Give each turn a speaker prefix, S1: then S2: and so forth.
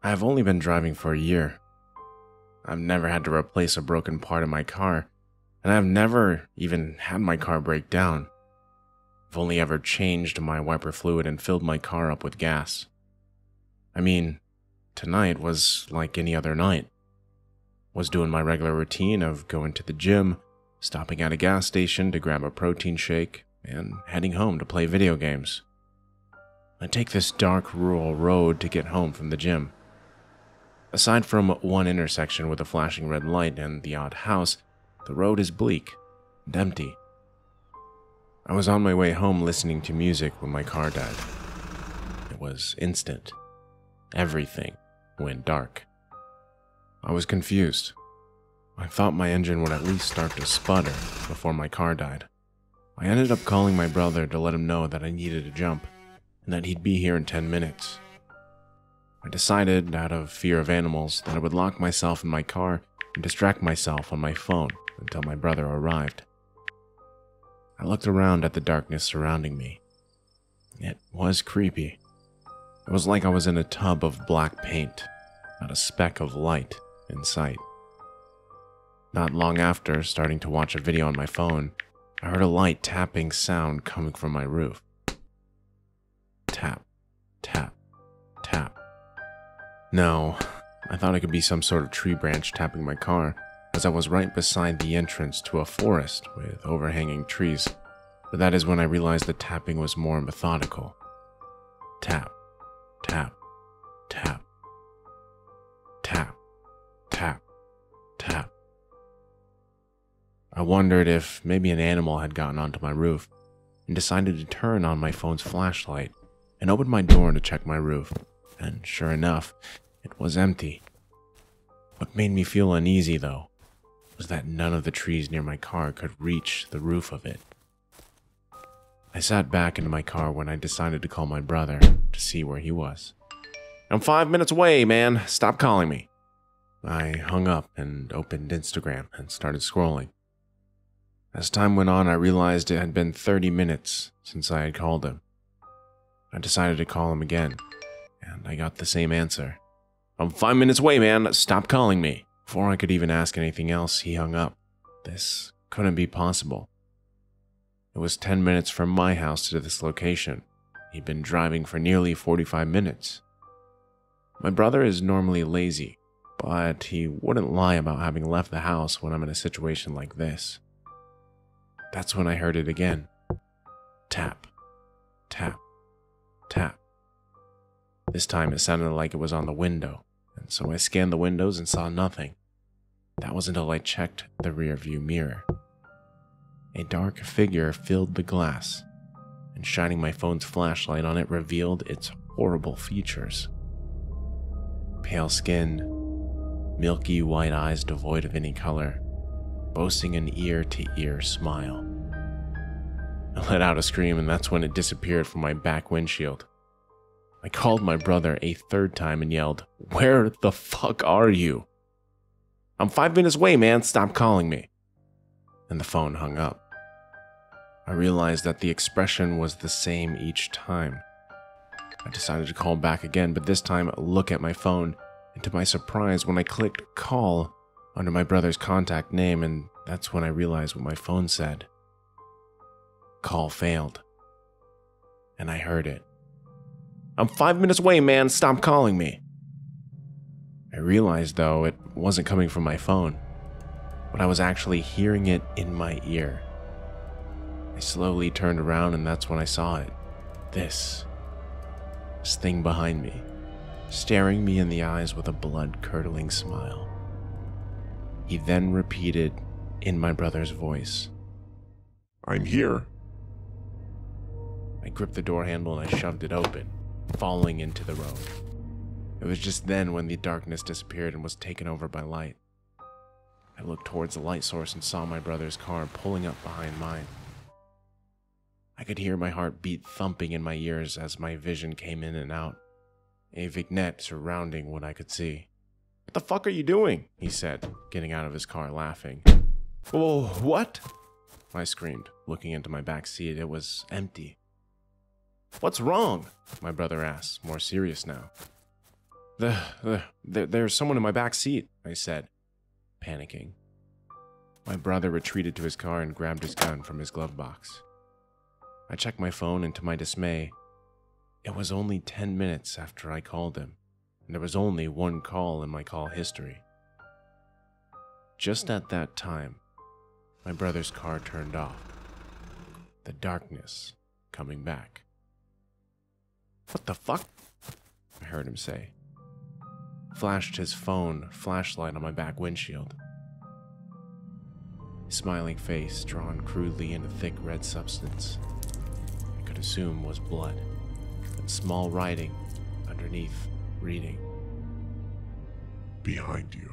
S1: I have only been driving for a year. I've never had to replace a broken part of my car, and I've never even had my car break down. I've only ever changed my wiper fluid and filled my car up with gas. I mean, tonight was like any other night. Was doing my regular routine of going to the gym, stopping at a gas station to grab a protein shake, and heading home to play video games. I take this dark rural road to get home from the gym. Aside from one intersection with a flashing red light and the odd house, the road is bleak and empty. I was on my way home listening to music when my car died. It was instant. Everything went dark. I was confused. I thought my engine would at least start to sputter before my car died. I ended up calling my brother to let him know that I needed a jump and that he'd be here in 10 minutes. I decided, out of fear of animals, that I would lock myself in my car and distract myself on my phone until my brother arrived. I looked around at the darkness surrounding me. It was creepy. It was like I was in a tub of black paint, not a speck of light in sight. Not long after starting to watch a video on my phone, I heard a light tapping sound coming from my roof. Tap, tap, tap. No, I thought it could be some sort of tree branch tapping my car, as I was right beside the entrance to a forest with overhanging trees, but that is when I realized the tapping was more methodical. Tap, tap, tap, tap, tap, tap. I wondered if maybe an animal had gotten onto my roof and decided to turn on my phone's flashlight and opened my door to check my roof, and sure enough, it was empty. What made me feel uneasy, though, was that none of the trees near my car could reach the roof of it. I sat back into my car when I decided to call my brother to see where he was. "I'm 5 minutes away, man. Stop calling me." I hung up and opened Instagram and started scrolling. As time went on, I realized it had been 30 minutes since I had called him. I decided to call him again, and I got the same answer. "I'm 5 minutes away, man. Stop calling me." Before I could even ask anything else, he hung up. This couldn't be possible. It was 10 minutes from my house to this location. He'd been driving for nearly 45 minutes. My brother is normally lazy, but he wouldn't lie about having left the house when I'm in a situation like this. That's when I heard it again. Tap, tap, tap. This time it sounded like it was on the window, and so I scanned the windows and saw nothing. That was until I checked the rearview mirror. A dark figure filled the glass, and shining my phone's flashlight on it revealed its horrible features. Pale skin, milky white eyes devoid of any color, boasting an ear-to-ear smile. I let out a scream, and that's when it disappeared from my back windshield. I called my brother a third time and yelled, "Where the fuck are you?" "I'm 5 minutes away, man. Stop calling me." And the phone hung up. I realized that the expression was the same each time. I decided to call back again, but this time look at my phone, and to my surprise, when I clicked call under my brother's contact name, and that's when I realized what my phone said. Call failed. And I heard it. "I'm 5 minutes away, man. Stop calling me." I realized, though, it wasn't coming from my phone, but I was actually hearing it in my ear. I slowly turned around, and that's when I saw it. This thing behind me, staring me in the eyes with a blood-curdling smile. He then repeated in my brother's voice,
S2: "I'm here."
S1: I gripped the door handle and I shoved it open, falling into the road. It was just then when the darkness disappeared and was taken over by light. I looked towards the light source and saw my brother's car pulling up behind mine. I could hear my heart beat thumping in my ears as my vision came in and out, a vignette surrounding what I could see. "What the fuck are you doing?" he said, getting out of his car laughing. "Whoa, what?" I screamed, looking into my back seat. It was empty. "What's wrong?" my brother asked, more serious now. There's someone in my back seat, I said, panicking. My brother retreated to his car and grabbed his gun from his glove box. I checked my phone, and to my dismay, it was only 10 minutes after I called him, and there was only one call in my call history. Just at that time, my brother's car turned off, the darkness coming back. "What the fuck?" I heard him say. Flashed his phone flashlight on my back windshield. His smiling face drawn crudely in a thick red substance I could assume was blood, and small writing underneath reading,
S2: Behind you.